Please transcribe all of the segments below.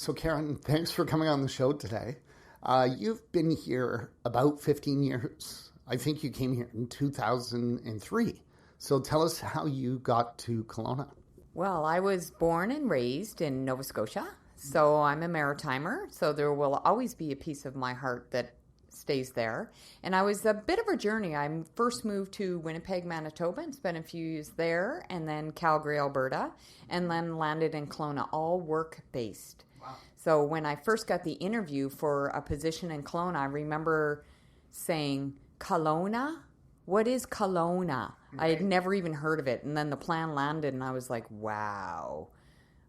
So Karen, thanks for coming on the show today. You've been here about 15 years. I think you came here in 2003. So tell us how you got to Kelowna. Well, I was born and raised in Nova Scotia, so I'm a Maritimer, so there will always be a piece of my heart that stays there. And I was a bit of a journey. I first moved to Winnipeg, Manitoba, and spent a few years there, and then Calgary, Alberta, and then landed in Kelowna, all work-based. Wow. So when I first got the interview for a position in Kelowna, I remember saying, Kelowna? What is Kelowna? I had never even heard of it. And then the plan landed, and I was like, wow,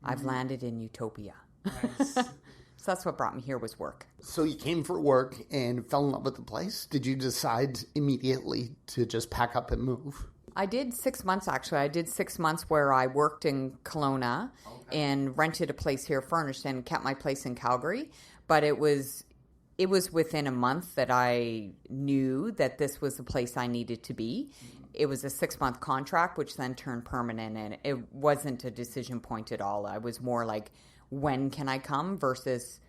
I've landed in utopia. Nice. So that's what brought me here, was work. So you came for work and fell in love with the place. Did you decide immediately to just pack up and move? I did 6 months, actually. I did 6 months where I worked in Kelowna and rented a place here, furnished, and kept my place in Calgary. But it was within a month that I knew that this was the place I needed to be. It was a 6-month contract, which then turned permanent, and it wasn't a decision point at all. I was more like, when can I come versus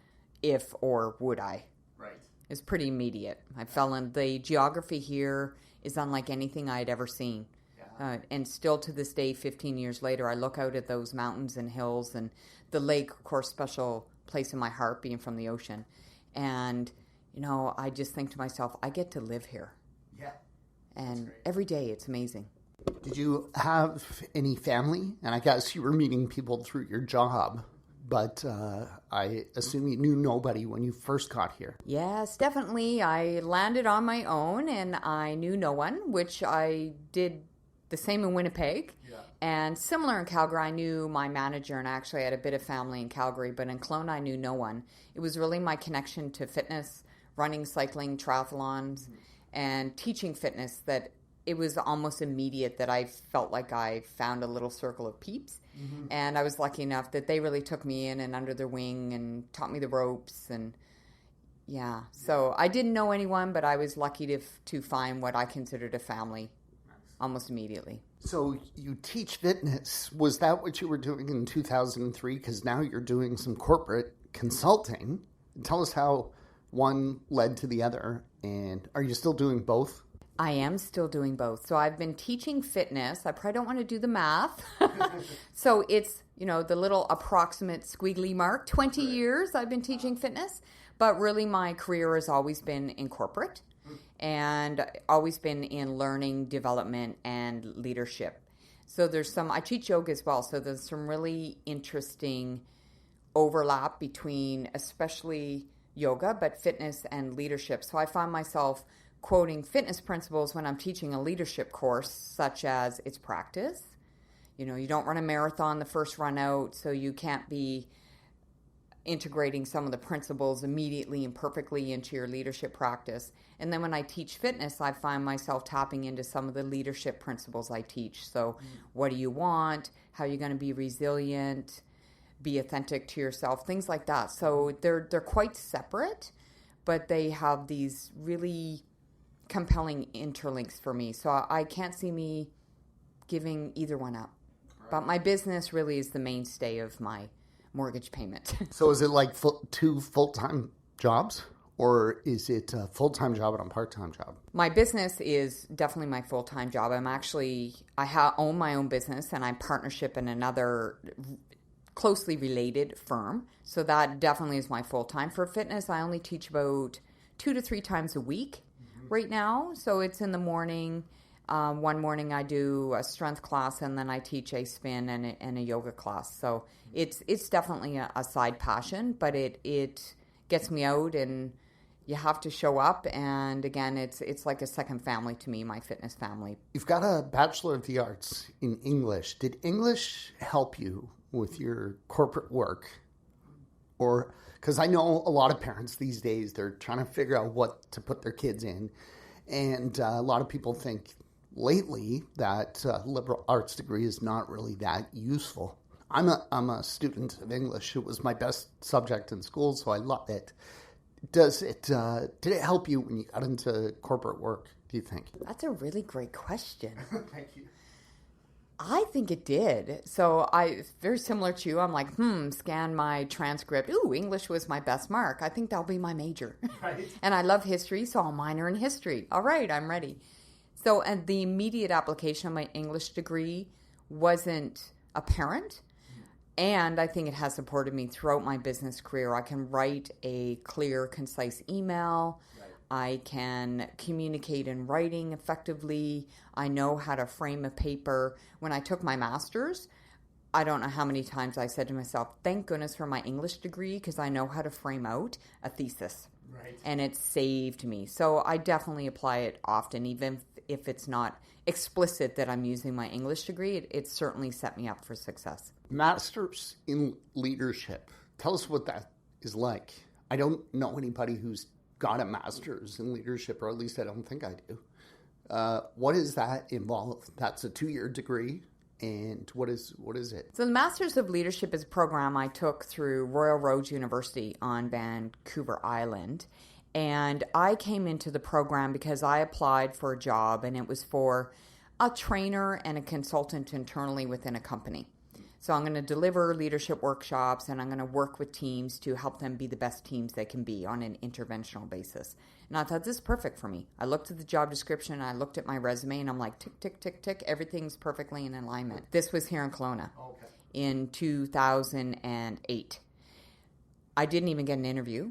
if or would I? Right. It's pretty immediate. I fell in. The geography here is unlike anything I'd ever seen. Yeah. And still to this day, 15 years later, I look out at those mountains and hills and the lake, of course, special place in my heart being from the ocean. And, I just think to myself, I get to live here. Yeah. And every day it's amazing. Did you have any family? And I guess you were meeting people through your job. But I assume you knew nobody when you first got here. Yes, definitely. I landed on my own and I knew no one, which I did the same in Winnipeg. Yeah. And similar in Calgary, I knew my manager, and actually I had a bit of family in Calgary, but in Kelowna I knew no one. It was really my connection to fitness, running, cycling, triathlons, and teaching fitness that it was almost immediate that I felt like I found a little circle of peeps. Mm-hmm. And I was lucky enough that they really took me in and under their wing and taught me the ropes. And so I didn't know anyone, but I was lucky to find what I considered a family almost immediately. So you teach fitness. Was that what you were doing in 2003? Because now you're doing some corporate consulting. Tell us how one led to the other. And are you still doing both? I am still doing both. So I've been teaching fitness. I probably don't want to do the math. So it's, the little approximate squiggly mark, 20 years I've been teaching fitness. But really my career has always been in corporate and always been in learning, development, and leadership. So I teach yoga as well. So there's some really interesting overlap between especially yoga, but fitness and leadership. So I find myself quoting fitness principles when I'm teaching a leadership course, such as it's practice. You don't run a marathon the first run out, so you can't be integrating some of the principles immediately and perfectly into your leadership practice. And then when I teach fitness, I find myself tapping into some of the leadership principles I teach. So what do you want? How are you going to be resilient? Be authentic to yourself? Things like that. So they're quite separate, but they have these really compelling interlinks for me. So I can't see me giving either one up. Right. But my business really is the mainstay of my mortgage payment. So is it like two full-time jobs, or is it a full-time job and a part-time job? My business is definitely my full-time job. I own my own business, and I'm partnership in another closely related firm. So that definitely is my full-time. For fitness, I only teach about 2 to 3 times a week right now. So it's in the morning. One morning I do a strength class, and then I teach a spin and a yoga class. So it's definitely a side passion, but it gets me out, and you have to show up. And again, it's like a second family to me, my fitness family. You've got a Bachelor of the Arts in English. Did English help you with your corporate work? Or, because I know a lot of parents these days, they're trying to figure out what to put their kids in. And a lot of people think lately that liberal arts degree is not really that useful. I'm a student of English. It was my best subject in school, so I love it. Did it help you when you got into corporate work, do you think? That's a really great question. Thank you. I think it did. So very similar to you. I'm like, scan my transcript. Ooh, English was my best mark. I think that'll be my major. Right. And I love history, so I'll minor in history. All right, I'm ready. So, and the immediate application of my English degree wasn't apparent. And I think it has supported me throughout my business career. I can write a clear, concise email. I can communicate in writing effectively. I know how to frame a paper. When I took my master's, I don't know how many times I said to myself, thank goodness for my English degree because I know how to frame out a thesis. Right. And it saved me. So I definitely apply it often, even if it's not explicit that I'm using my English degree. It certainly set me up for success. Masters in leadership. Tell us what that is like. I don't know anybody who's got a master's in leadership, or at least I don't think I do. What does that involve? That's a 2-year degree. And what is it? So the Masters of Leadership is a program I took through Royal Roads University on Vancouver Island. And I came into the program because I applied for a job, and it was for a trainer and a consultant internally within a company. So I'm going to deliver leadership workshops, and I'm going to work with teams to help them be the best teams they can be on an interventional basis. And I thought, this is perfect for me. I looked at the job description, I looked at my resume, and I'm like, tick, tick, tick, tick. Everything's perfectly in alignment. This was here in Kelowna in 2008. I didn't even get an interview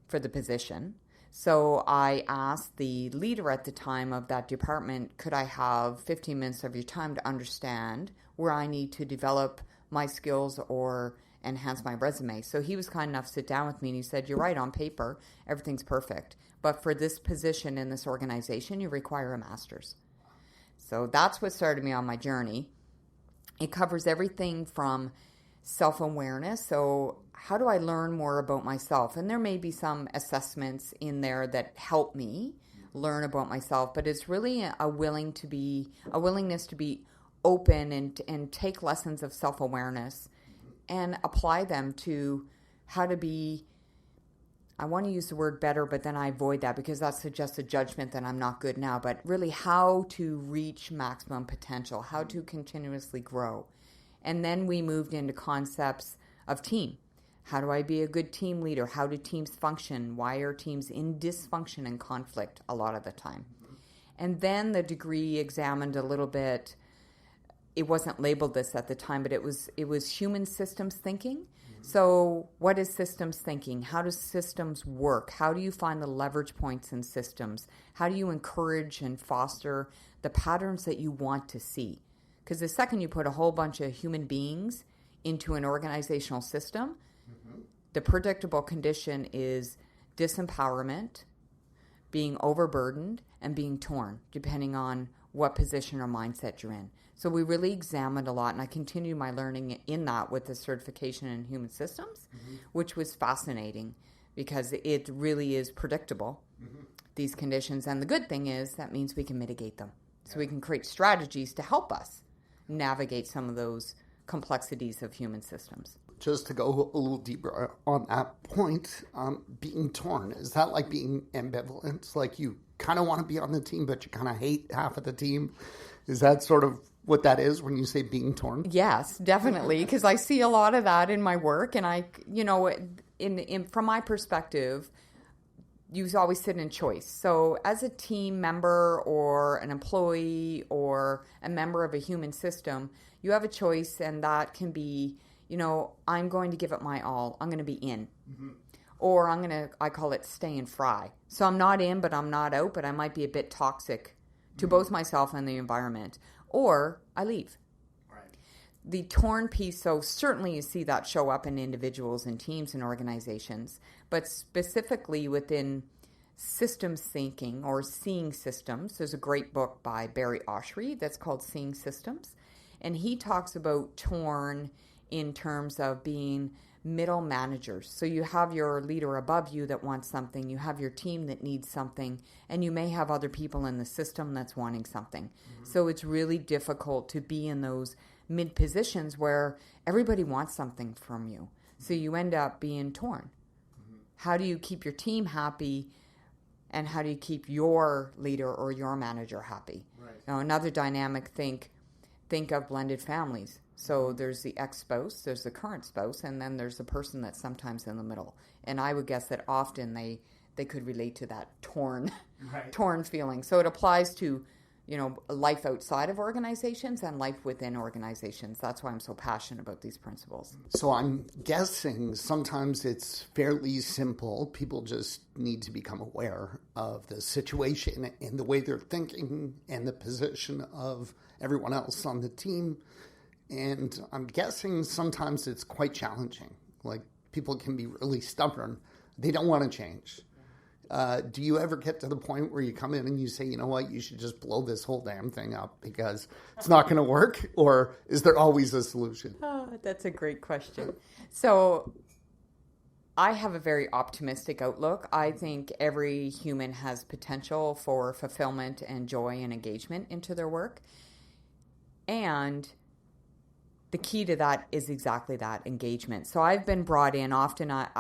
for the position. So I asked the leader at the time of that department, could I have 15 minutes of your time to understand where I need to develop my skills or enhance my resume? So he was kind enough to sit down with me, and he said, you're right, on paper, everything's perfect. But for this position in this organization, you require a master's. So that's what started me on my journey. It covers everything from self-awareness. So how do I learn more about myself? And there may be some assessments in there that help me learn about myself, but it's really a willingness to be open and take lessons of self-awareness and apply them to how to be, I want to use the word better, but then I avoid that because that suggests a judgment that I'm not good now, but really how to reach maximum potential, how to continuously grow. And then we moved into concepts of team. How do I be a good team leader? How do teams function? Why are teams in dysfunction and conflict a lot of the time? And then the degree examined a little bit, it wasn't labeled this at the time, but it was human systems thinking. So what is systems thinking? How does systems work? How do you find the leverage points in systems? How do you encourage and foster the patterns that you want to see? Because the second you put a whole bunch of human beings into an organizational system, the predictable condition is disempowerment, being overburdened, and being torn, depending on what position or mindset you're in. So we really examined a lot, and I continued my learning in that with the certification in human systems, which was fascinating because it really is predictable, these conditions. And the good thing is that means we can mitigate them. So we can create strategies to help us navigate some of those complexities of human systems. Just to go a little deeper on that point, being torn, is that like being ambivalent? It's like you kind of want to be on the team, but you kind of hate half of the team. Is that sort of what that is when you say being torn? Yes, definitely, because I see a lot of that in my work. And from my perspective, you always sit in choice. So as a team member or an employee or a member of a human system, you have a choice, and that can be, I'm going to give it my all. I'm going to be in. Or I call it stay and fry. So I'm not in, but I'm not out, but I might be a bit toxic to both myself and the environment. Or I leave. The torn piece, so certainly you see that show up in individuals and teams and organizations, but specifically within systems thinking or seeing systems. There's a great book by Barry Oshry that's called Seeing Systems, and he talks about torn in terms of being middle managers. So you have your leader above you that wants something, you have your team that needs something, and you may have other people in the system that's wanting something. So it's really difficult to be in those mid positions where everybody wants something from you. So you end up being torn. How do you keep your team happy, and how do you keep your leader or your manager happy? Now, another dynamic, think think of blended families. So there's the ex-spouse, there's the current spouse, and then there's the person that's sometimes in the middle. And I would guess that often they could relate to that torn feeling. So it applies to, life outside of organizations and life within organizations. That's why I'm so passionate about these principles. So I'm guessing sometimes it's fairly simple. People just need to become aware of the situation and the way they're thinking and the position of everyone else on the team. And I'm guessing sometimes it's quite challenging. Like, people can be really stubborn. They don't want to change. Do you ever get to the point where you come in and you say, you know what, you should just blow this whole damn thing up because it's not going to work? Or is there always a solution? Oh, that's a great question. So I have a very optimistic outlook. I think every human has potential for fulfillment and joy and engagement into their work. And the key to that is exactly that, engagement. So I've been brought in often, not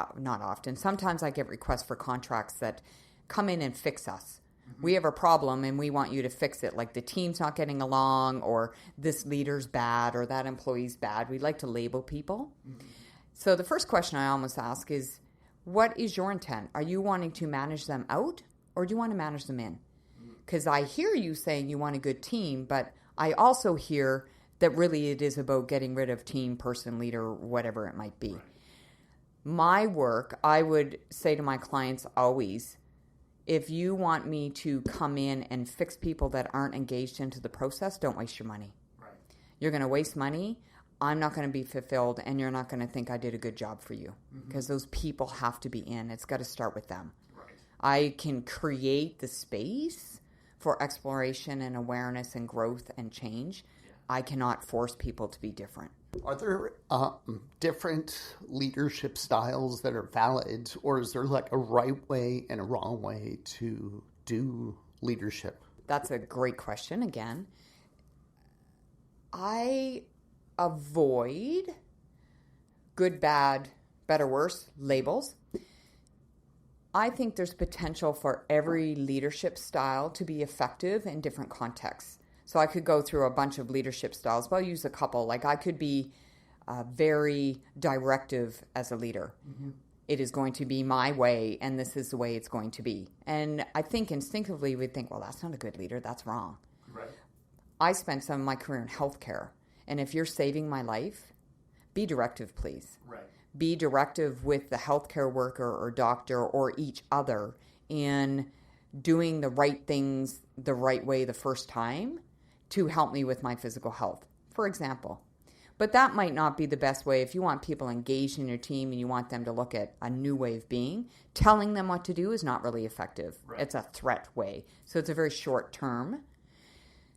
often, sometimes I get requests for contracts that come in and fix us. Mm-hmm. We have a problem and we want you to fix it, like the team's not getting along, or this leader's bad, or that employee's bad. We like to label people. Mm-hmm. So the first question I almost ask is, what is your intent? Are you wanting to manage them out, or do you want to manage them in? Because I hear you saying you want a good team, but I also hear that really it is about getting rid of team, person, leader, whatever it might be. Right. My work, I would say to my clients always, if you want me to come in and fix people that aren't engaged into the process, don't waste your money. Right. You're going to waste money. I'm not going to be fulfilled, and you're not going to think I did a good job for you, because those people have to be in. It's got to start with them. Right. I can create the space for exploration and awareness and growth and change. I cannot force people to be different. Are there different leadership styles that are valid, or is there like a right way and a wrong way to do leadership? That's a great question again. I avoid good, bad, better, worse labels. I think there's potential for every leadership style to be effective in different contexts. So I could go through a bunch of leadership styles, but I'll use a couple. Like, I could be very directive as a leader. Mm-hmm. It is going to be my way, and this is the way it's going to be. And I think instinctively we'd think, well, that's not a good leader. That's wrong. Right. I spent some of my career in healthcare. And if you're saving my life, be directive, please. Right. Be directive with the healthcare worker or doctor or each other in doing the right things the right way the first time to help me with my physical health, for example. But that might not be the best way. If you want people engaged in your team and you want them to look at a new way of being, telling them what to do is not really effective. Right. It's a threat way. So it's a very short term.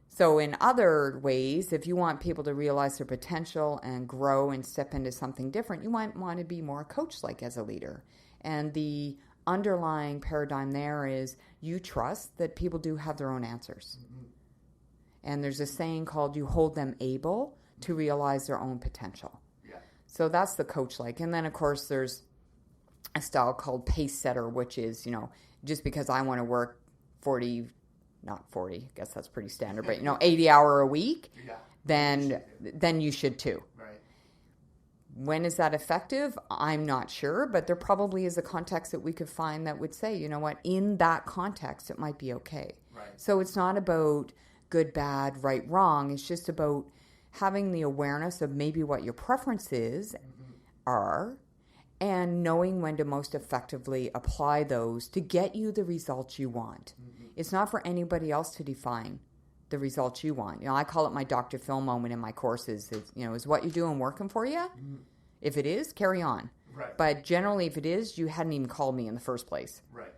So in other ways, if you want people to realize their potential and grow and step into something different, you might want to be more coach-like as a leader. And the underlying paradigm there is you trust that people do have their own answers. Mm-hmm. And there's a saying called, you hold them able to realize their own potential. Yeah. So that's the coach-like. And then, of course, there's a style called pace setter, which is, just because I want to work 40, I guess that's pretty standard, but 80 hour a week, then you should too. Right. When is that effective? I'm not sure, but there probably is a context that we could find that would say, you know what, in that context, it might be okay. Right. So it's not about good, bad, right, wrong. It's just about having the awareness of maybe what your preferences are, and knowing when to most effectively apply those to get you the results you want. Mm-hmm. It's not for anybody else to define the results you want. I call it my Dr. Phil moment in my courses. Is what you're doing working for you? Mm-hmm. If it is, carry on. Right. But generally, if it is, you hadn't even called me in the first place. Right.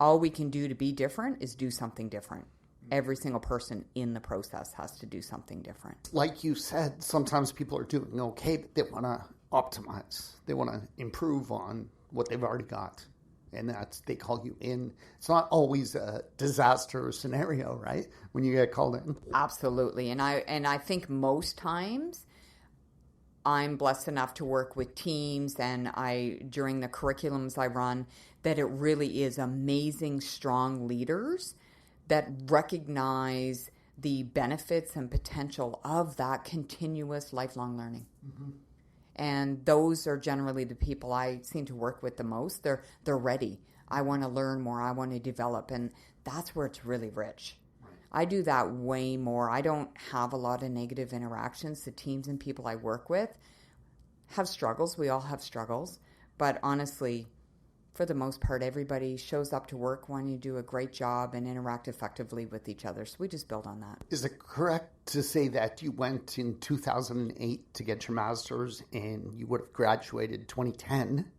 All we can do to be different is do something different. Mm-hmm. Every single person in the process has to do something different. Like you said, sometimes people are doing okay, but they want to optimize. They want to improve on what they've already got. And they call you in. It's not always a disaster scenario, right? When you get called in. Absolutely. And I think most times I'm blessed enough to work with teams, and during the curriculums I run, that it really is amazing, strong leaders that recognize the benefits and potential of that continuous lifelong learning. Mm-hmm. And those are generally the people I seem to work with the most. They're ready. I want to learn more. I want to develop. And that's where it's really rich. Right. I do that way more. I don't have a lot of negative interactions. The teams and people I work with have struggles. We all have struggles. But honestly, for the most part, everybody shows up to work wanting to do a great job and interact effectively with each other. So we just build on that. Is it correct to say that you went in 2008 to get your master's and you would have graduated 2010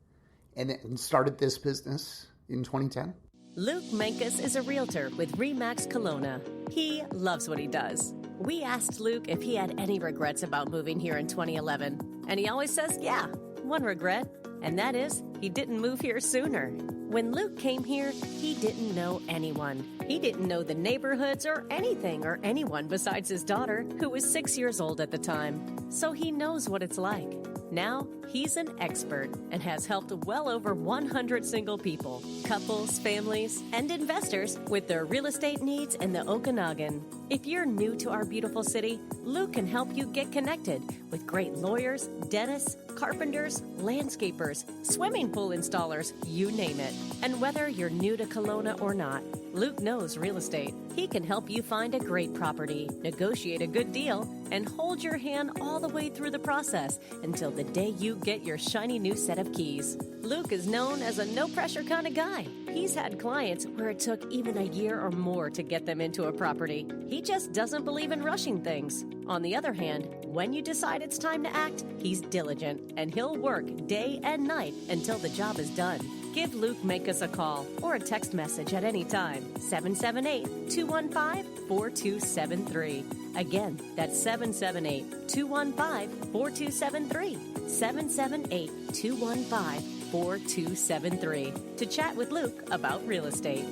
and then started this business in 2010? Luke Mankus is a realtor with RE/MAX Kelowna. He loves what he does. We asked Luke if he had any regrets about moving here in 2011. And he always says, yeah, one regret. And that is, he didn't move here sooner. When Luke came here, he didn't know anyone. He didn't know the neighborhoods or anything or anyone besides his daughter, who was 6 years old at the time. So he knows what it's like. Now, he's an expert and has helped well over 100 single people, couples, families, and investors with their real estate needs in the Okanagan. If you're new to our beautiful city, Luke can help you get connected with great lawyers, dentists, carpenters, landscapers, swimming pool installers, you name it. And whether you're new to Kelowna or not, Luke knows real estate. He can help you find a great property, negotiate a good deal, and hold your hand all the way through the process until the day you get your shiny new set of keys. Luke is known as a no-pressure kind of guy. He's had clients where it took even a year or more to get them into a property. He just doesn't believe in rushing things. On the other hand, when you decide it's time to act, he's diligent, and he'll work day and night until the job is done. Give Luke Mankus a call or a text message at any time. 778-215-4273. Again, that's 778-215-4273. 778-215-4273. To chat with Luke about real estate.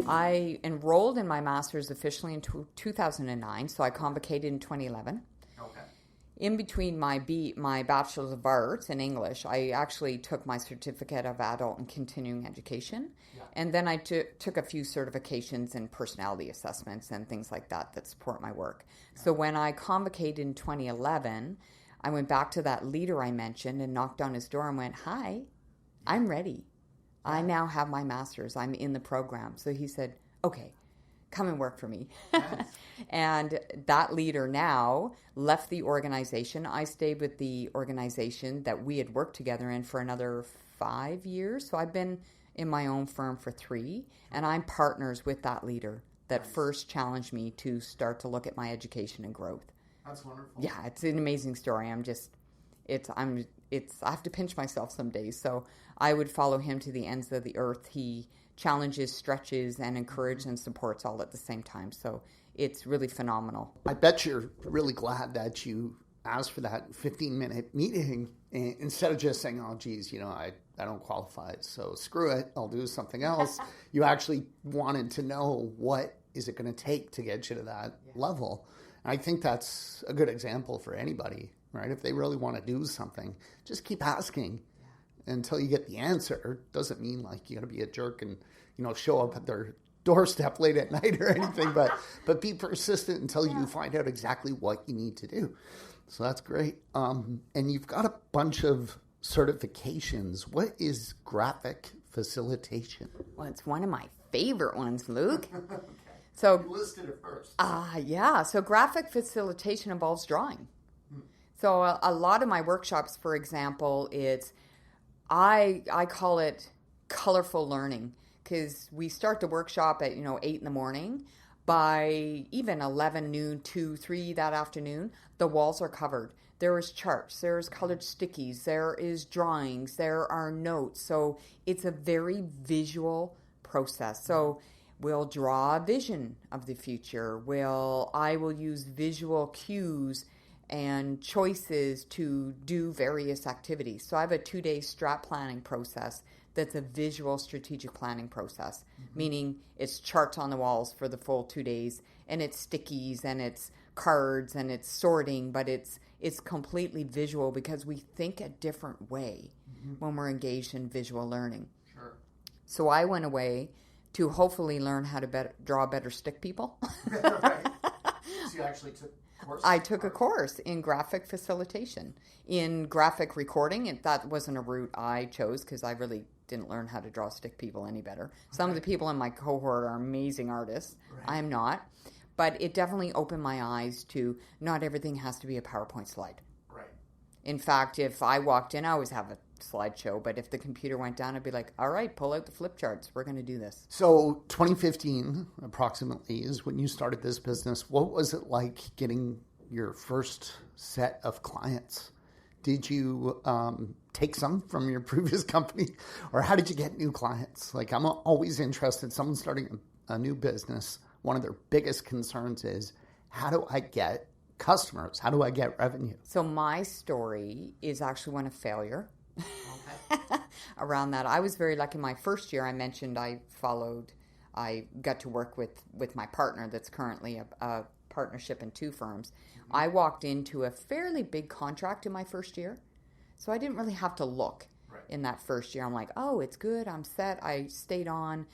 I enrolled in my master's officially in 2009, so I convocated in 2011. Okay. In between my Bachelor's of Arts in English, I actually took my Certificate of Adult and Continuing Education. Yeah. And then I took a few certifications in personality assessments and things like that support my work. Yeah. So when I convocated in 2011, I went back to that leader I mentioned and knocked on his door and went, "Hi, I'm ready. I now have my master's. I'm in the program." So he said, "Okay, come and work for me." Yes. And that leader now left the organization. I stayed with the organization that we had worked together in for another 5 years. So I've been in my own firm for 3, and I'm partners with that leader that first challenged me to start to look at my education and growth. That's wonderful. Yeah, it's an amazing story. I have to pinch myself some days. So I would follow him to the ends of the earth. He challenges, stretches, and encourages and supports all at the same time. So it's really phenomenal. I bet you're really glad that you asked for that 15-minute meeting instead of just saying, "Oh, geez, I don't qualify, so screw it, I'll do something else." You actually wanted to know what is it going to take to get you to that level. And I think that's a good example for anybody, right? If they really want to do something, just keep asking until you get the answer. Doesn't mean like you got to be a jerk and show up at their doorstep late at night or anything, but be persistent until you find out exactly what you need to do. So that's great. And you've got a bunch of certifications. What is graphic facilitation? Well, it's one of my favorite ones, Luke. Okay. So you listed it first. Yeah. So graphic facilitation involves drawing. So a lot of my workshops, for example, I call it colorful learning, because we start the workshop at 8 in the morning. By even 11 noon, 2, 3 that afternoon, the walls are covered. There is charts, there's colored stickies, there is drawings, there are notes. So it's a very visual process. So we'll draw a vision of the future. I will use visual cues and choices to do various activities. So I have a 2-day strat planning process that's a visual strategic planning process, meaning it's charts on the walls for the full 2 days, and it's stickies and it's cards and it's sorting, but it's completely visual because we think a different way when we're engaged in visual learning. Sure. So I went away to hopefully learn how to draw better stick people. Right. So you actually took a course? I took a course in graphic facilitation, in graphic recording. That wasn't a route I chose because I really didn't learn how to draw stick people any better. Some of the people in my cohort are amazing artists. Right. I am not. But it definitely opened my eyes to not everything has to be a PowerPoint slide. Right. In fact, if I walked in, I always have a slideshow, but if the computer went down, I'd be like, all right, pull out the flip charts. We're going to do this. So 2015 approximately is when you started this business. What was it like getting your first set of clients? Did you take some from your previous company, or how did you get new clients? Like, I'm always interested, someone starting a new business, one of their biggest concerns is, how do I get customers? How do I get revenue? So my story is actually one of failure. Okay. Around that, I was very lucky. My first year, I mentioned I got to work with my partner that's currently a partnership in 2 firms. Mm-hmm. I walked into a fairly big contract in my first year, so I didn't really have to look in that first year. I'm like, oh, it's good. I'm set. I stayed on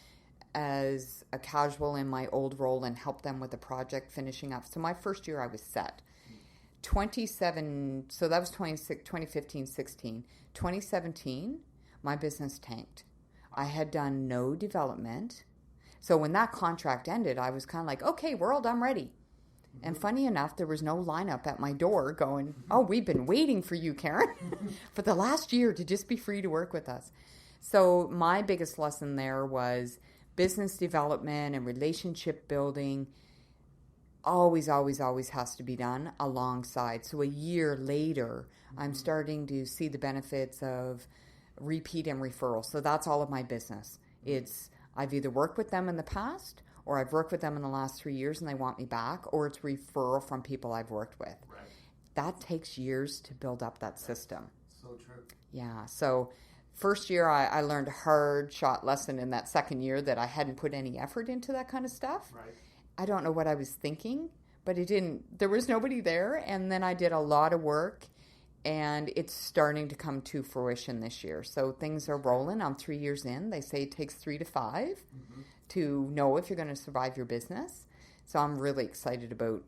as a casual in my old role and helped them with the project finishing up. So my first year I was set. 2015, 16. 2017, my business tanked. I had done no development. So when that contract ended, I was kind of like, okay, world, I'm ready. Mm-hmm. And funny enough, there was no lineup at my door going, oh, we've been waiting for you, Karen, for the last year to just be free to work with us. So my biggest lesson there was business development and relationship building always has to be done alongside. So a year later, I'm starting to see the benefits of repeat and referral. So that's all of my business. It's I've either worked with them in the past or I've worked with them in the last 3 years and they want me back, or it's referral from people I've worked with. Right. That takes years to build up that system. So true. Yeah. So first year, I learned a hard shot lesson in that second year that I hadn't put any effort into that kind of stuff. Right. I don't know what I was thinking, but there was nobody there. And then I did a lot of work, and it's starting to come to fruition this year. So things are rolling. I'm 3 years in. They say it takes 3 to 5 to know if you're going to survive your business. So I'm really excited about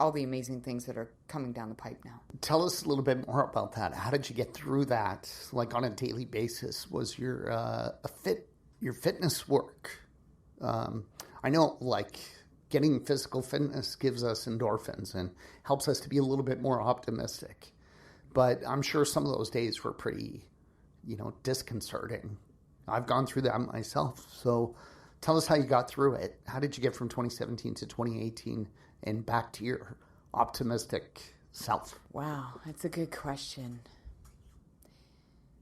all the amazing things that are coming down the pipe now. Tell us a little bit more about that. How did you get through that? Like on a daily basis, was your fitness work? I know, like, getting physical fitness gives us endorphins and helps us to be a little bit more optimistic. But I'm sure some of those days were pretty, disconcerting. I've gone through that myself. So tell us how you got through it. How did you get from 2017 to 2018 and back to your optimistic self? Wow, that's a good question.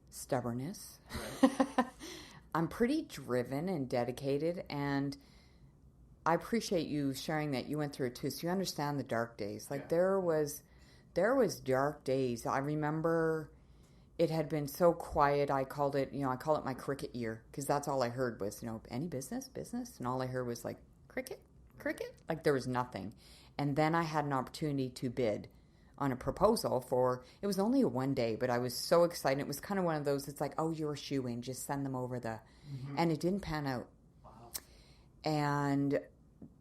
Stubbornness. Right. I'm pretty driven and dedicated, and I appreciate you sharing that you went through it too, so you understand the dark days. Like, there was dark days. I remember it had been so quiet. I call it my cricket year, because that's all I heard was, any business, and all I heard was like cricket. Like, there was nothing. And then I had an opportunity to bid on a proposal it was only a 1 day, but I was so excited. It was kind of one of those, it's like, oh, you're a shoo-in, just send them over and it didn't pan out. Wow. And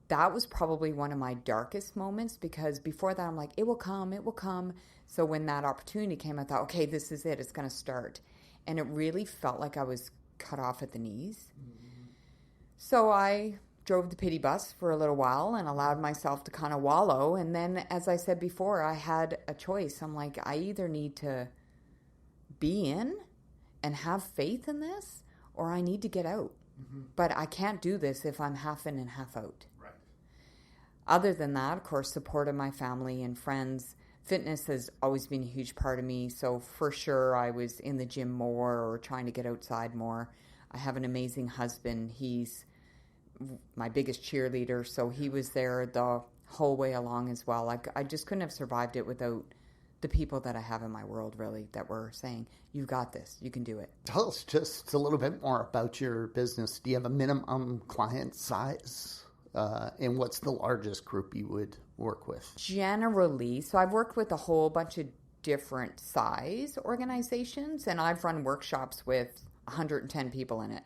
that was probably one of my darkest moments, because before that I'm like, it will come. So when that opportunity came, I thought, okay, this is it. It's going to start. And it really felt like I was cut off at the knees. Mm-hmm. So I drove the pity bus for a little while and allowed myself to kind of wallow. And then, as I said before, I had a choice. I'm like, I either need to be in and have faith in this, or I need to get out. Mm-hmm. But I can't do this if I'm half in and half out. Right. Other than that, of course, support of my family and friends. Fitness has always been a huge part of me. So for sure, I was in the gym more or trying to get outside more. I have an amazing husband. He's my biggest cheerleader, so he was there the whole way along as well. I just couldn't have survived it without the people that I have in my world, really, that were saying, you got this, you can do it. Tell us just a little bit more about your business. Do you have a minimum client size? And what's the largest group you would work with? Generally, so I've worked with a whole bunch of different size organizations, and I've run workshops with 110 people in it.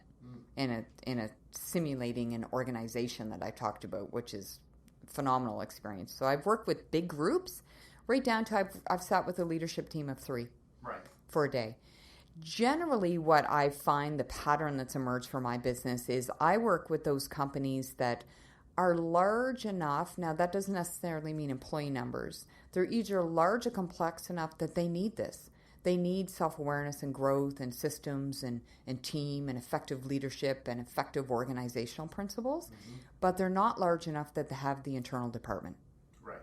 in a simulating an organization that I talked about, which is a phenomenal experience. So I've worked with big groups, right down to I've sat with a leadership team of 3 for a day. Generally, what I find the pattern that's emerged for my business is I work with those companies that are large enough. Now, that doesn't necessarily mean employee numbers. They're either large and complex enough that they need this. They need self-awareness and growth and systems and team and effective leadership and effective organizational principles, but they're not large enough that they have the internal department. Right.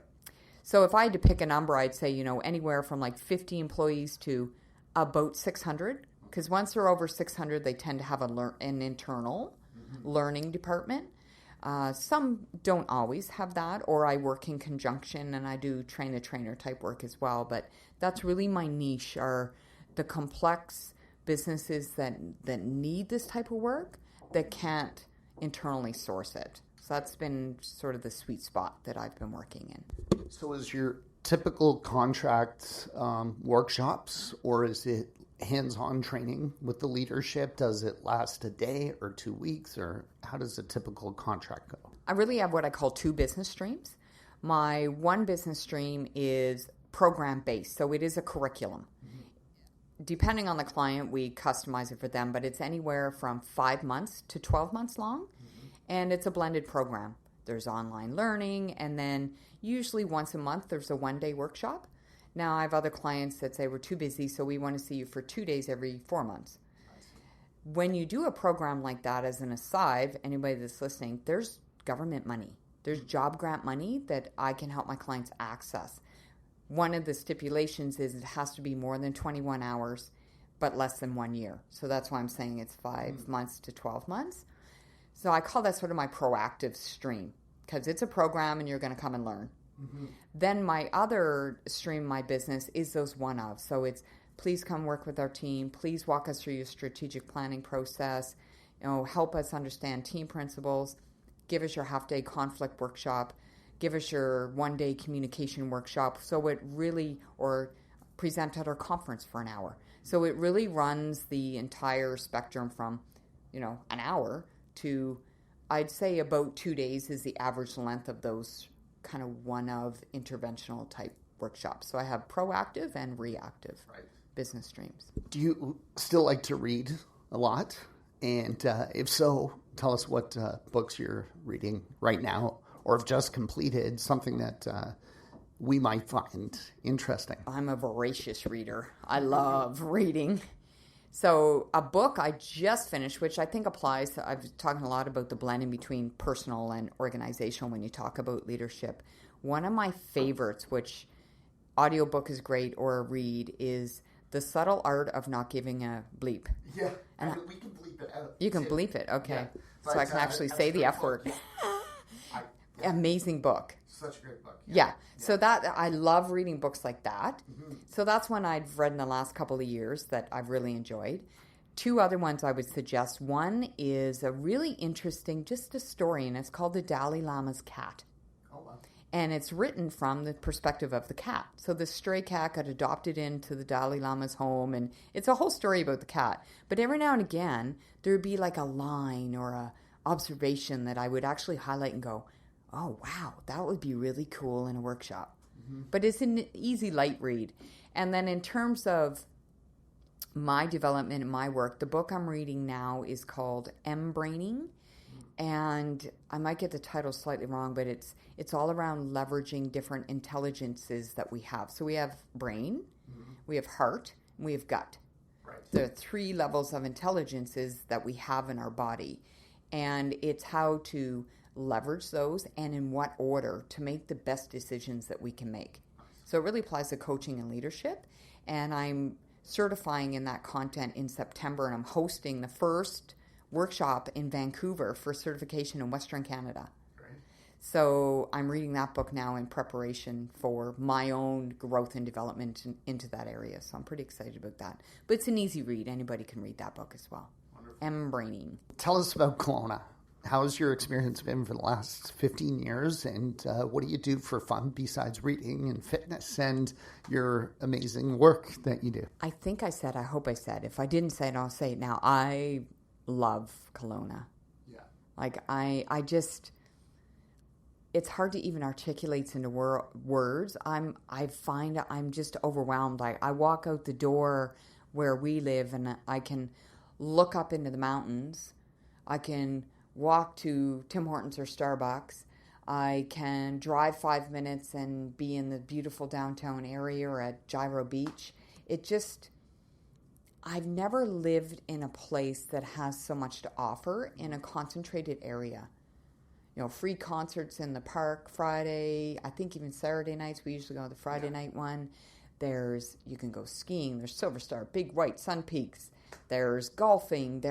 So if I had to pick a number, I'd say, anywhere from like 50 employees to about 600, because once they're over 600, they tend to have an internal learning department. Some don't always have that, or I work in conjunction and I do train-the-trainer type work as well, but that's really my niche, are the complex businesses that need this type of work that can't internally source it. So that's been sort of the sweet spot that I've been working in. So is your typical contract workshops, or is it hands-on training with the leadership? Does it last a day or 2 weeks, or how does a typical contract go? I really have what I call 2 business streams. My one business stream is program-based, so it is a curriculum. Depending on the client, we customize it for them, but it's anywhere from 5 months to 12 months long, and it's a blended program. There's online learning, and then usually once a month there's a one-day workshop. Now, I have other clients that say, we're too busy, so we want to see you for 2 days every 4 months. When you do a program like that, as an aside, anybody that's listening, there's government money. There's job grant money that I can help my clients access. One of the stipulations is it has to be more than 21 hours, but less than 1 year. So that's why I'm saying it's 5 months to 12 months. So I call that sort of my proactive stream, because it's a program and you're going to come and learn. Then my other stream, my business, is those one-of. So it's, please come work with our team. Please walk us through your strategic planning process. Help us understand team principles. Give us your half-day conflict workshop. Give us your one-day communication workshop. So it really, or present at our conference for an hour. So it really runs the entire spectrum from, an hour to, I'd say about 2 days is the average length of those kind of one-of interventional type workshops. So I have proactive and reactive business streams. Do you still like to read a lot? And if so, tell us what books you're reading right now, or have just completed, something that we might find interesting. I'm a voracious reader. I love reading. So a book I just finished, which I think applies to, I've talked a lot about the blending between personal and organizational when you talk about leadership. One of my favorites, which audiobook is great or a read, is The Subtle Art of Not Giving a Bleep. Yeah, and we can bleep it out. You can bleep it, okay. Yeah. So I can actually say the F word. Amazing book. Such a great book. Yeah. So that, I love reading books like that. So that's one I've read in the last couple of years that I've really enjoyed. 2 other ones I would suggest. One is a really interesting, just a story, and it's called The Dalai Lama's Cat. Oh, wow. And it's written from the perspective of the cat. So the stray cat got adopted into the Dalai Lama's home, and it's a whole story about the cat. But every now and again, there would be like a line or a observation that I would actually highlight and go, oh, wow, that would be really cool in a workshop. But it's an easy, light read. And then in terms of my development and my work, the book I'm reading now is called Braining. And I might get the title slightly wrong, but it's all around leveraging different intelligences that we have. So we have brain, we have heart, and we have gut. Right. There are 3 levels of intelligences that we have in our body. And it's how to leverage those and in what order to make the best decisions that we can make. So it really applies to coaching and leadership. And I'm certifying in that content in September, and I'm hosting the first workshop in Vancouver for certification in Western Canada. Great. So I'm reading that book now in preparation for my own growth and development into that area. So I'm pretty excited about that. But it's an easy read. Anybody can read that book as well. Braining. Tell us about Kelowna. How's your experience been for the last 15 years, and what do you do for fun besides reading and fitness and your amazing work that you do? I think I said, I hope I said. If I didn't say it, I'll say it now. I love Kelowna. Yeah. Like, I just, it's hard to even articulate into words. I find I'm just overwhelmed. I walk out the door where we live and I can look up into the mountains. I can walk to Tim Hortons or Starbucks. I can drive 5 minutes and be in the beautiful downtown area or at Gyro Beach. It just, I've never lived in a place that has so much to offer in a concentrated area. You know, free concerts in the park Friday, I think even Saturday nights. We usually go to the Friday night one. You can go skiing. There's Silver Star, Big White, Sun Peaks. There's golfing.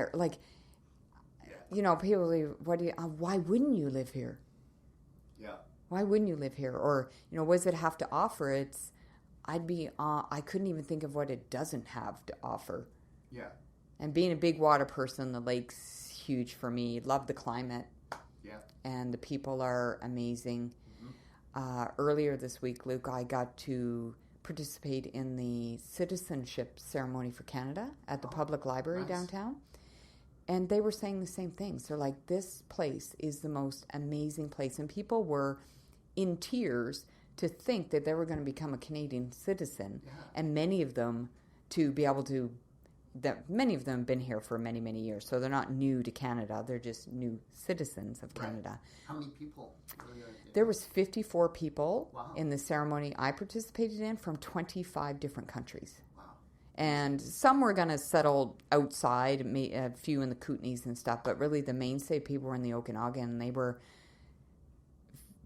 You know, people say, why wouldn't you live here? Yeah. Why wouldn't you live here? Or, you know, what does it have to offer? I couldn't even think of what it doesn't have to offer. Yeah. And being a big water person, the lake's huge for me. Love the climate. Yeah. And the people are amazing. Earlier this week, Luke, I got to participate in the citizenship ceremony for Canada at the public library downtown. And they were saying the same things. They're like, this place is the most amazing place. And people were in tears to think that they were going to become a Canadian citizen. Yeah. And many of them many of them have been here for many, many years. So they're not new to Canada. They're just new citizens of Canada. How many people? There was 54 people in the ceremony I participated in from 25 different countries. Wow. And some were going to settle outside, a few in the Kootenays and stuff, but really the mainstay people were in the Okanagan, and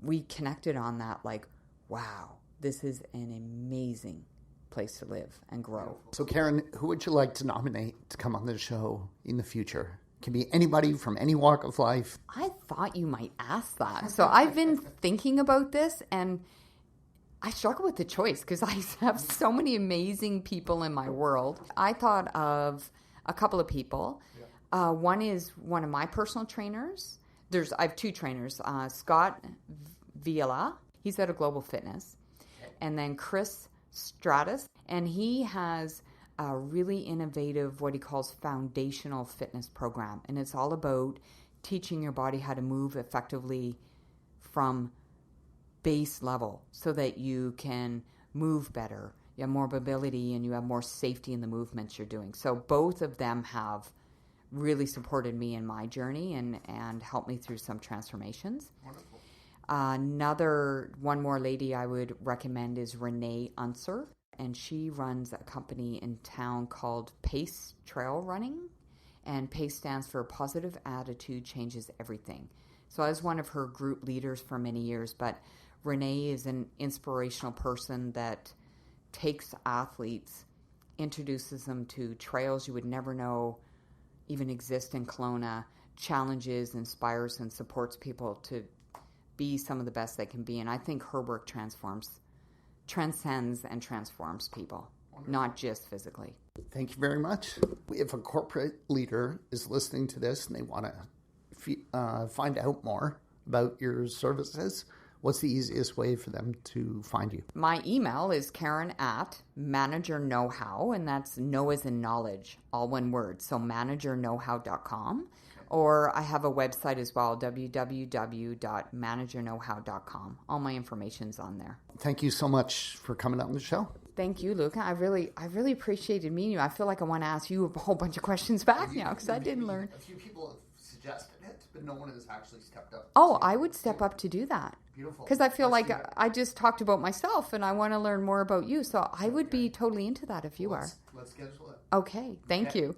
we connected on that, like, wow, this is an amazing place to live and grow. So Karen, who would you like to nominate to come on the show in the future? Can be anybody from any walk of life. I thought you might ask that. So I've been thinking about this, and I struggle with the choice because I have so many amazing people in my world. I thought of a couple of people. Yeah. One is one of my personal trainers. I have two trainers, Scott Viala. He's out of Global Fitness. Okay. And then Chris Stratis, and he has a really innovative, what he calls foundational fitness program. And it's all about teaching your body how to move effectively from base level so that you can move better. You have more mobility and you have more safety in the movements you're doing. So both of them have really supported me in my journey and helped me through some transformations. Wonderful. One more lady I would recommend is Rene Unser, and she runs a company in town called Pace Trail Running, and PACE stands for Positive Attitude Changes Everything. So I was one of her group leaders for many years, but Rene is an inspirational person that takes athletes, introduces them to trails you would never know even exist in Kelowna, challenges, inspires, and supports people to be some of the best they can be. And I think her work transcends and transforms people, not just physically. Thank you very much. If a corporate leader is listening to this and they want to find out more about your services, what's the easiest way for them to find you? My email is Karen@Managerknowhow, and that's know as in knowledge, all one word. So managerknowhow.com. Or I have a website as well, www.managerknowhow.com. All my information's on there. Thank you so much for coming on the show. Thank you, Luca. I really appreciated meeting you. I feel like I want to ask you a whole bunch of questions back now because I didn't learn. A few people have suggested it, but no one has actually stepped up. Oh, I would step up to do that. Beautiful. Because I feel like I just talked about myself and I want to learn more about you. So I would be totally into that if you are. Let's schedule it. Okay. Thank you.